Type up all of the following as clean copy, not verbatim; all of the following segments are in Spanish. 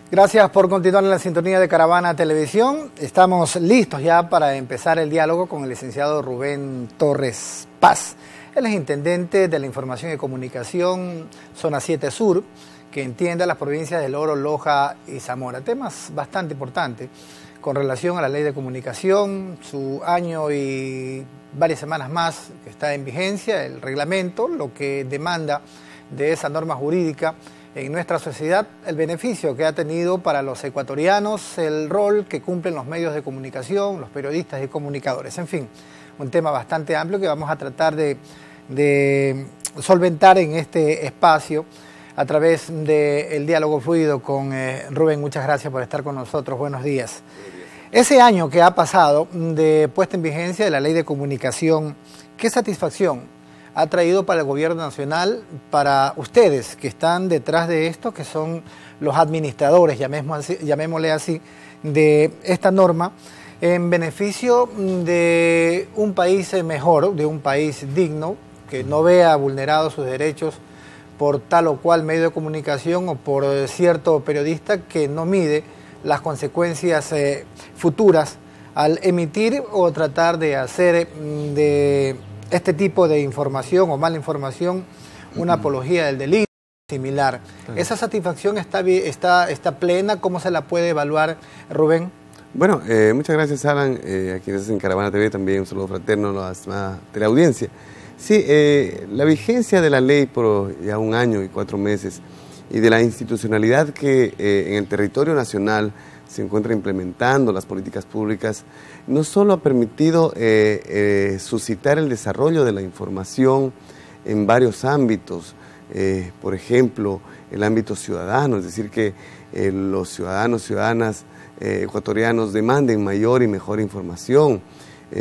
Gracias por continuar en la sintonía de Caravana Televisión. Estamos listos ya para empezar el diálogo con el licenciado Rubén Torres Paz. Él es intendente de la Información y Comunicación, Zona 7 Sur, que entiende a las provincias del Oro, Loja y Zamora. Temas bastante importantes con relación a la ley de comunicación, su año y varias semanas más que está en vigencia, el reglamento, lo que demanda de esa norma jurídica en nuestra sociedad, el beneficio que ha tenido para los ecuatorianos, el rol que cumplen los medios de comunicación, los periodistas y comunicadores. En fin, un tema bastante amplio que vamos a tratar de solventar en este espacio a través del diálogo fluido con Rubén. Muchas gracias por estar con nosotros. Buenos días. Ese año que ha pasado de puesta en vigencia de la ley de comunicación, ¿qué satisfacción ha traído para el gobierno nacional, para ustedes que están detrás de esto, que son los administradores, llamémosle así, de esta norma, en beneficio de un país mejor, de un país digno, que no vea vulnerados sus derechos por tal o cual medio de comunicación o por cierto periodista que no mide las consecuencias futuras al emitir o tratar de hacer de este tipo de información o mala información una apología del delito similar? ¿Esa satisfacción está plena? ¿Cómo se la puede evaluar, Rubén? Bueno, muchas gracias, Alan, a quienes hacen Caravana TV, también un saludo fraterno a la teleaudiencia. Sí, la vigencia de la ley por ya 1 año y 4 meses y de la institucionalidad que en el territorio nacional se encuentra implementando las políticas públicas, no solo ha permitido suscitar el desarrollo de la información en varios ámbitos, por ejemplo, el ámbito ciudadano, es decir, que los ciudadanas ecuatorianos demanden mayor y mejor información,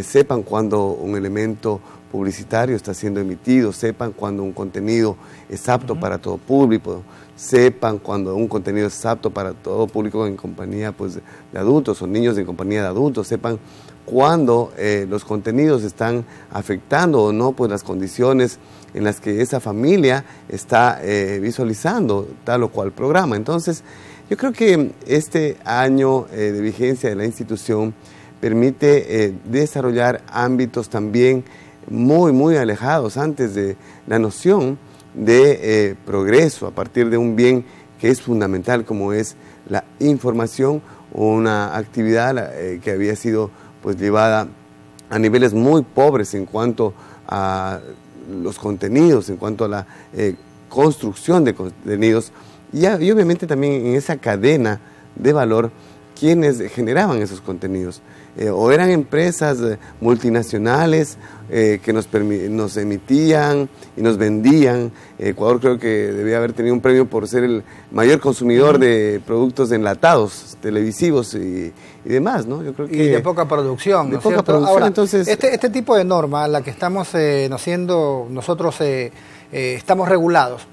sepan cuando un elemento publicitario está siendo emitido, sepan cuando un contenido es apto para todo público, sepan cuando un contenido es apto para todo público en compañía pues, de adultos o niños en compañía de adultos, sepan cuando los contenidos están afectando o no pues, las condiciones en las que esa familia está visualizando tal o cual programa. Entonces, yo creo que este año de vigencia de la institución permite desarrollar ámbitos también muy alejados antes de la noción de progreso a partir de un bien que es fundamental como es la información, una actividad que había sido pues llevada a niveles muy pobres en cuanto a los contenidos, en cuanto a la construcción de contenidos y obviamente también en esa cadena de valor quienes generaban esos contenidos. O eran empresas multinacionales que nos emitían y nos vendían. Ecuador creo que debía haber tenido un premio por ser el mayor consumidor de productos enlatados, televisivos y demás, ¿no? Yo creo que, y de poca producción, de ¿no? poca producción. Ahora, entonces, este tipo de norma, la que estamos nosotros estamos regulados,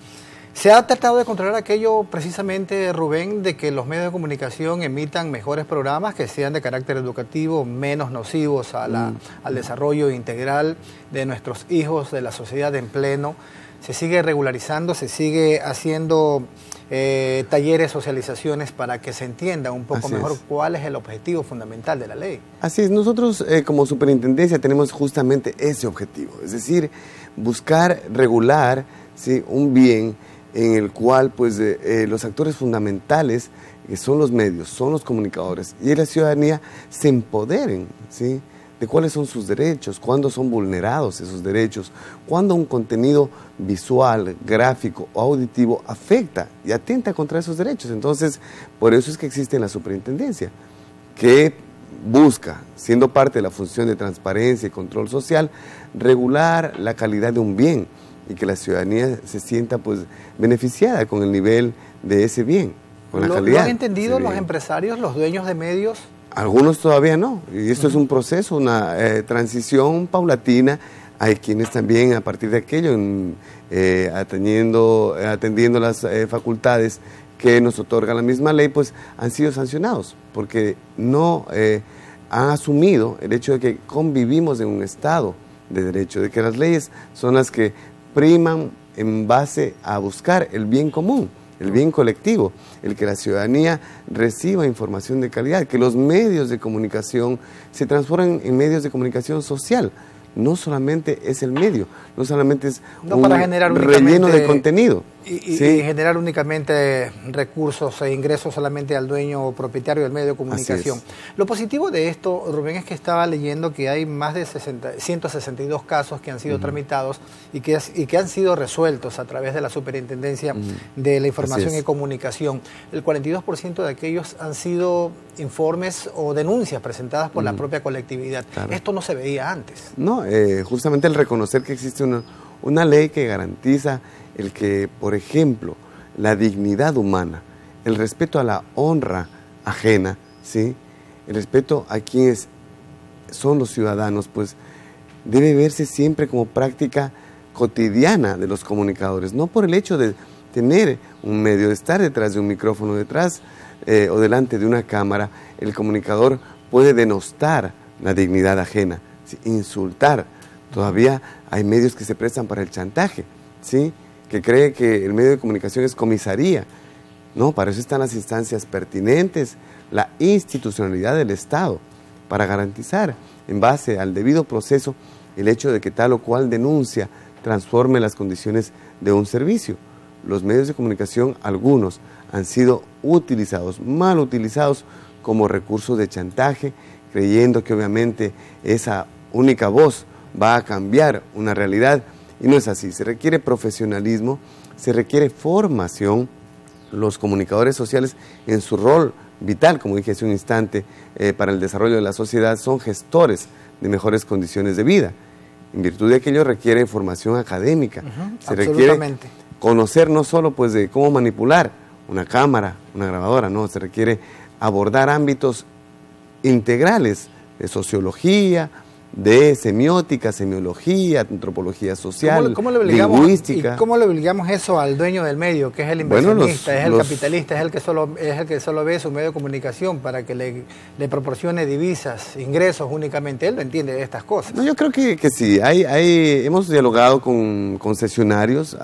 ¿se ha tratado de controlar aquello precisamente, Rubén, de que los medios de comunicación emitan mejores programas que sean de carácter educativo, menos nocivos al desarrollo integral de nuestros hijos, de la sociedad en pleno? ¿Se sigue regularizando, se sigue haciendo talleres, socializaciones para que se entienda un poco mejor cuál es el objetivo fundamental de la ley? Así es, nosotros como superintendencia tenemos justamente ese objetivo, es decir, buscar regular, ¿sí?, un bien en el cual pues, los actores fundamentales, que son los medios, son los comunicadores, y la ciudadanía se empoderen, ¿sí?, de cuáles son sus derechos, cuándo son vulnerados esos derechos, cuándo un contenido visual, gráfico o auditivo afecta y atenta contra esos derechos. Entonces, por eso es que existe la superintendencia, que busca, siendo parte de la función de transparencia y control social, regular la calidad de un bien, y que la ciudadanía se sienta pues beneficiada con el nivel de ese bien, con la calidad. ¿Lo han entendido los empresarios, los dueños de medios? Algunos todavía no, y esto es un proceso, una transición paulatina. Hay quienes también a partir de aquello, atendiendo las facultades que nos otorga la misma ley, pues han sido sancionados, porque no han asumido el hecho de que convivimos en un Estado de derecho, de que las leyes son las que priman en base a buscar el bien común el bien colectivo, el que la ciudadanía reciba información de calidad, que los medios de comunicación se transformen en medios de comunicación social. No solamente es el medio, no solamente es un para generar relleno de contenido. Y ¿sí? generar únicamente recursos e ingresos solamente al dueño o propietario del medio de comunicación. Lo positivo de esto, Rubén, es que estaba leyendo que hay más de 162 casos que han sido tramitados y que han sido resueltos a través de la Superintendencia de la Información y Comunicación. El 42% de aquellos han sido informes o denuncias presentadas por la propia colectividad. Claro. Esto no se veía antes. No, justamente el reconocer que existe una ley que garantiza el que, por ejemplo, la dignidad humana, el respeto a la honra ajena, ¿sí? El respeto a quienes son los ciudadanos, pues debe verse siempre como práctica cotidiana de los comunicadores, no por el hecho de tener un medio, de estar detrás de un micrófono, detrás o delante de una cámara. El comunicador puede denostar la dignidad ajena, ¿sí? Insultar. Todavía hay medios que se prestan para el chantaje, ¿sí? Que cree que el medio de comunicación es comisaría. No, para eso están las instancias pertinentes, la institucionalidad del Estado, para garantizar, en base al debido proceso, el hecho de que tal o cual denuncia transforme las condiciones de un servicio. Los medios de comunicación, algunos, han sido utilizados, mal utilizados, como recursos de chantaje, creyendo que obviamente esa única voz va a cambiar una realidad, y no es así. Se requiere profesionalismo, se requiere formación. Los comunicadores sociales, en su rol vital, como dije hace un instante, para el desarrollo de la sociedad, son gestores de mejores condiciones de vida. En virtud de aquello requiere formación académica, se requiere conocer no solo pues de cómo manipular una cámara, una grabadora, no, se requiere abordar ámbitos integrales de sociología, de semiótica, semiología, antropología social, lingüística. ¿Y cómo le obligamos eso al dueño del medio, que es el inversionista, es el capitalista, es el que solo ve su medio de comunicación para que le proporcione divisas, ingresos únicamente? Él no entiende de estas cosas. No, yo creo que sí. Hemos dialogado con concesionarios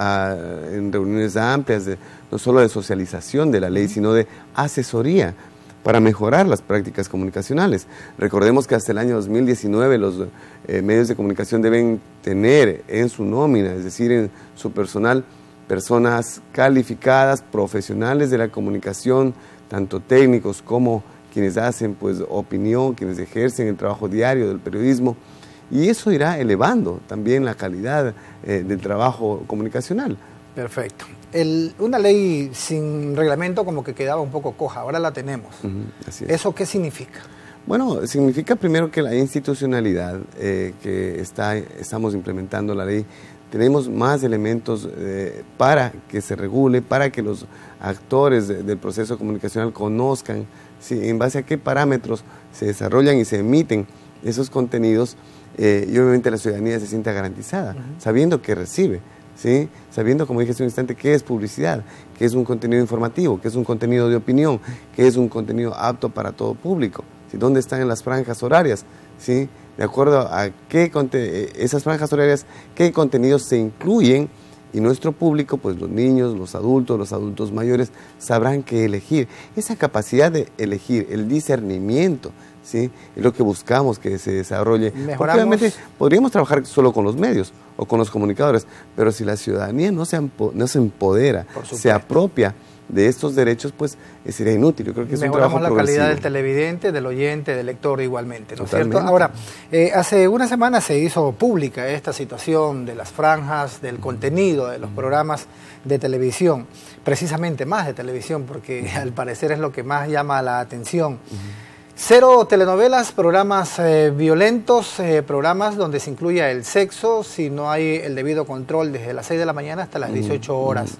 en reuniones amplias, no solo de socialización de la ley, sino de asesoría para mejorar las prácticas comunicacionales. Recordemos que hasta el año 2019 los medios de comunicación deben tener en su nómina, es decir, en su personal, personas calificadas, profesionales de la comunicación, tanto técnicos como quienes hacen pues opinión, quienes ejercen el trabajo diario del periodismo, y eso irá elevando también la calidad del trabajo comunicacional. Perfecto. Una ley sin reglamento como que quedaba un poco coja, ahora la tenemos. Así es. ¿Eso qué significa? Bueno, significa primero que la institucionalidad que estamos implementando la ley, tenemos más elementos para que se regule, para que los actores del proceso comunicacional conozcan en base a qué parámetros se desarrollan y se emiten esos contenidos, y obviamente la ciudadanía se sienta garantizada, sabiendo que recibe. ¿Sí? Sabiendo, como dije hace un instante, qué es publicidad, qué es un contenido informativo, qué es un contenido de opinión, qué es un contenido apto para todo público, ¿sí? ¿Dónde están en las franjas horarias? ¿Sí? De acuerdo a esas franjas horarias, qué contenidos se incluyen, y nuestro público, pues los niños, los adultos mayores, sabrán qué elegir. Esa capacidad de elegir, el discernimiento, ¿sí? Es lo que buscamos que se desarrolle. Porque obviamente podríamos trabajar solo con los medios o con los comunicadores, pero si la ciudadanía no se empodera, se apropia de estos derechos, pues sería inútil. Yo creo que es un trabajo progresivo. Mejoramos la calidad del televidente, del oyente, del lector igualmente, ¿no es cierto? Ahora, hace una semana se hizo pública esta situación de las franjas, del contenido de los programas de televisión, precisamente más de televisión, porque al parecer es lo que más llama la atención. 0 telenovelas, programas violentos, programas donde se incluya el sexo, si no hay el debido control desde las 6 de la mañana hasta las 18 horas.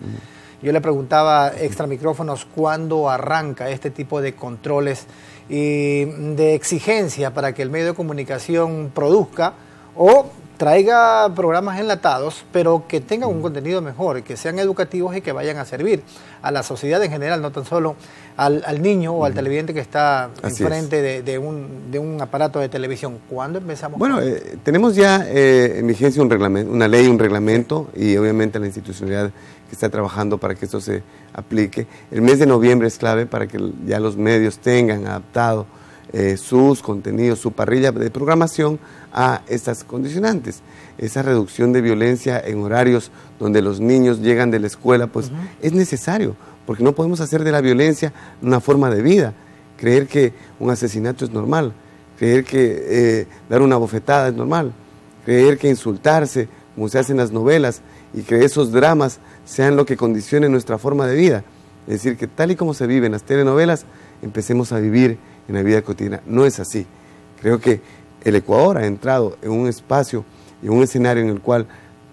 Yo le preguntaba extra micrófonos cuándo arranca este tipo de controles y de exigencia para que el medio de comunicación produzca o traiga programas enlatados, pero que tengan un contenido mejor, que sean educativos y que vayan a servir a la sociedad en general, no tan solo al niño o al televidente que está enfrente de un aparato de televisión. ¿Cuándo empezamos? Bueno, tenemos ya en vigencia un reglamento, una ley, un reglamento, y obviamente la institucionalidad que está trabajando para que esto se aplique. El mes de noviembre es clave para que ya los medios tengan adaptado sus contenidos, su parrilla de programación a estas condicionantes. Esa reducción de violencia en horarios donde los niños llegan de la escuela, pues es necesario, porque no podemos hacer de la violencia una forma de vida. Creer que un asesinato es normal, creer que dar una bofetada es normal, creer que insultarse, como se hace en las novelas, y que esos dramas sean lo que condicione nuestra forma de vida. Es decir, que tal y como se vive en las telenovelas, empecemos a vivir en la vida cotidiana. No es así. Creo que el Ecuador ha entrado en un espacio y un escenario en el cual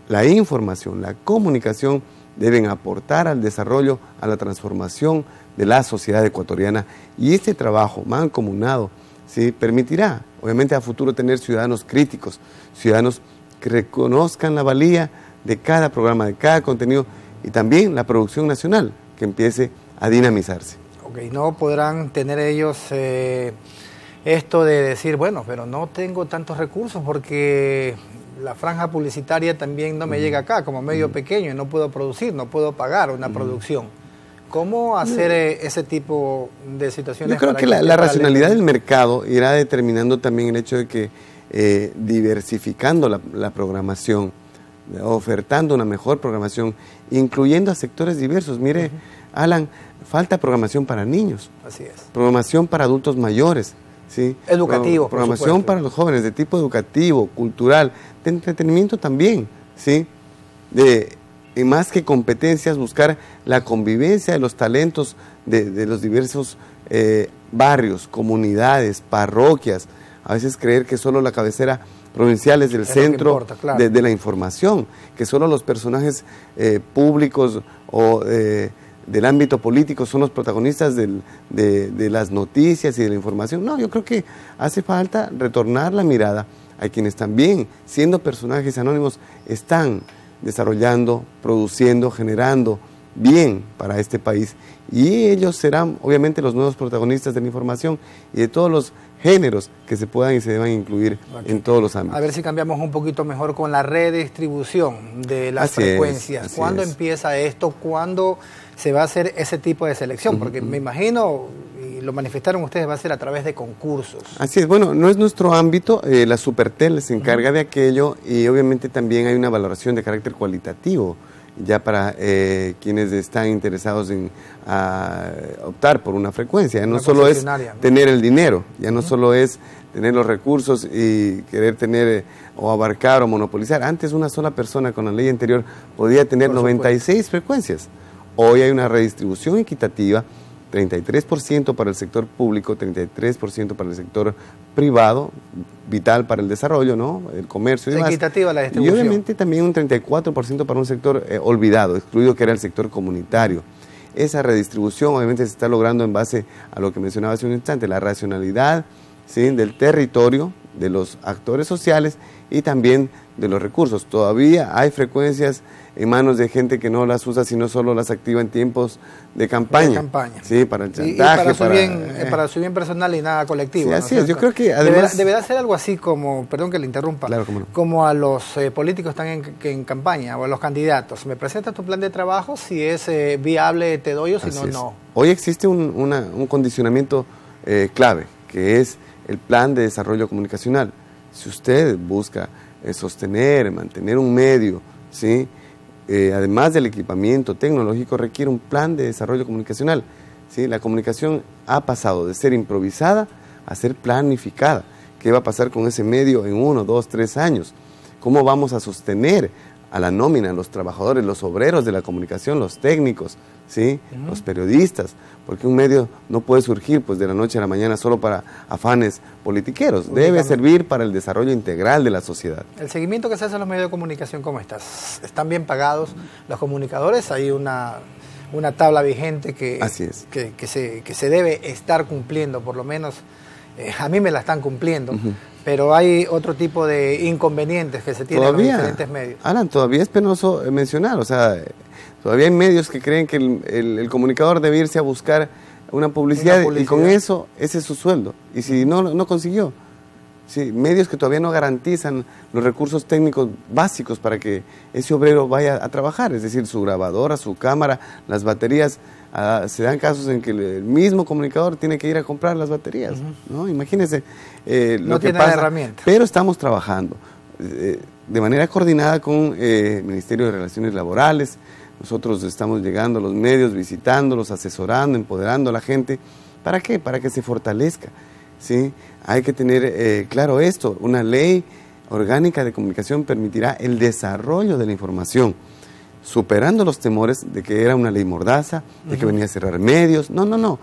la información, la comunicación deben aportar al desarrollo, a la transformación de la sociedad ecuatoriana. Y este trabajo mancomunado, ¿sí?, permitirá, obviamente, a futuro tener ciudadanos críticos, ciudadanos que reconozcan la valía de cada programa, de cada contenido, y también la producción nacional, que empiece a dinamizarse. Ok, no podrán tener ellos esto de decir, bueno, pero no tengo tantos recursos porque la franja publicitaria también no me llega acá, como medio pequeño, y no puedo producir, no puedo pagar una producción. ¿Cómo hacer ese tipo de situaciones? Yo creo que la racionalidad del mercado irá determinando también el hecho de que diversificando la programación, ofertando una mejor programación, incluyendo a sectores diversos. Mire, Alan, falta programación para niños. Así es. Programación para adultos mayores. ¿Sí? Educativo, programación para los jóvenes de tipo educativo, cultural, de entretenimiento también, ¿sí? Y más que competencias, buscar la convivencia de los talentos de los diversos barrios, comunidades, parroquias. A veces creer que solo la cabecera provincial es el centro importa, claro, de la información, que solo los personajes públicos o del ámbito político son los protagonistas de las noticias y de la información. No, yo creo que hace falta retornar la mirada a quienes también, siendo personajes anónimos, están desarrollando, produciendo, generando bien para este país. Y ellos serán, obviamente, los nuevos protagonistas de la información y de todos los géneros que se puedan y se deban incluir en todos los ámbitos. A ver si cambiamos un poquito mejor con la redistribución de las frecuencias. ¿Cuándo empieza esto? ¿Cuándo se va a hacer ese tipo de selección? Porque me imagino, y lo manifestaron ustedes, va a ser a través de concursos. Así es, bueno, no es nuestro ámbito, la Supertel se encarga de aquello, y obviamente también hay una valoración de carácter cualitativo ya para quienes están interesados en optar por una frecuencia. Ya no solo es tener el dinero, ya no solo es tener los recursos y querer tener o abarcar o monopolizar. Antes una sola persona con la ley anterior podía tener 96 frecuencias. Hoy hay una redistribución equitativa, 33% para el sector público, 33% para el sector privado, vital para el desarrollo, ¿no?, el comercio y demás. Equitativa la distribución. Y obviamente también un 34% para un sector olvidado, excluido, que era el sector comunitario. Esa redistribución obviamente se está logrando en base a lo que mencionaba hace un instante, la racionalidad, ¿sí?, del territorio, de los actores sociales y también de los recursos. Todavía hay frecuencias en manos de gente que no las usa, sino solo las activa en tiempos de campaña. Sí, para el chantaje. Y para su bien personal y nada colectivo. Sí, así es. Yo creo que además deberá ser algo así como, perdón que le interrumpa, claro, cómo no, como a los políticos que están en campaña o a los candidatos. Me presentas tu plan de trabajo, si es viable te doy, o si no, no. Hoy existe un condicionamiento clave, que es el plan de desarrollo comunicacional. Si usted busca sostener, mantener un medio, ¿sí?, además del equipamiento tecnológico, requiere un plan de desarrollo comunicacional, ¿sí? La comunicación ha pasado de ser improvisada a ser planificada. ¿Qué va a pasar con ese medio en 1, 2, 3 años? ¿Cómo vamos a sostener a la nómina, los trabajadores, los obreros de la comunicación, los técnicos, ¿sí?, los periodistas? Porque un medio no puede surgir pues de la noche a la mañana solo para afanes politiqueros. Debe servir para el desarrollo integral de la sociedad. El seguimiento que se hace a los medios de comunicación, ¿cómo estás? ¿Están bien pagados los comunicadores? Hay una tabla vigente que se debe estar cumpliendo, por lo menos a mí me la están cumpliendo. Pero hay otro tipo de inconvenientes que se tienen en los diferentes medios. Alan, todavía es penoso mencionar, o sea, todavía hay medios que creen que el comunicador debe irse a buscar una publicidad y con eso, ese es su sueldo. Y si no consiguió, ¿sí? Medios que todavía no garantizan los recursos técnicos básicos para que ese obrero vaya a trabajar, es decir, su grabadora, su cámara, las baterías. Se dan casos en que el mismo comunicador tiene que ir a comprar las baterías, ¿no? Imagínense lo que pasa. La herramienta. Pero estamos trabajando de manera coordinada con el Ministerio de Relaciones Laborales. Nosotros estamos llegando a los medios, visitándolos, asesorando, empoderando a la gente. ¿Para qué? Para que se fortalezca, ¿sí? Hay que tener claro esto, una ley orgánica de comunicación permitirá el desarrollo de la información, superando los temores de que era una ley mordaza, de que venía a cerrar medios. No, no, no.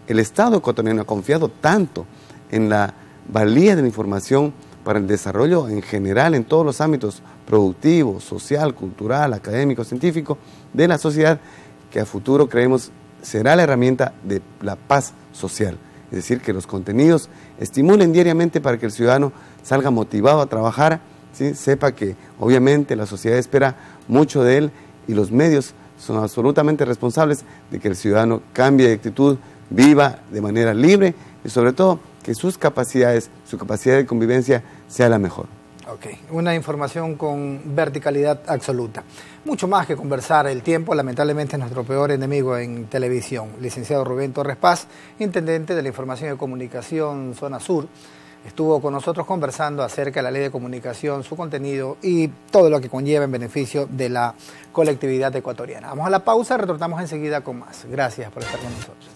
El Estado ecuatoriano ha confiado tanto en la valía de la información para el desarrollo en general en todos los ámbitos productivo, social, cultural, académico, científico de la sociedad, que a futuro creemos será la herramienta de la paz social. Es decir, que los contenidos estimulen diariamente para que el ciudadano salga motivado a trabajar, ¿sí? Sepa que obviamente la sociedad espera mucho de él y los medios son absolutamente responsables de que el ciudadano cambie de actitud, viva de manera libre y sobre todo que sus capacidades, su capacidad de convivencia sea la mejor. Ok, una información con verticalidad absoluta. Mucho más que conversar, el tiempo lamentablemente es nuestro peor enemigo en televisión. Licenciado Rubén Torres Paz, intendente de la Información y Comunicación Zona Sur, estuvo con nosotros conversando acerca de la ley de comunicación, su contenido y todo lo que conlleva en beneficio de la colectividad ecuatoriana. Vamos a la pausa, retornamos enseguida con más. Gracias por estar con nosotros.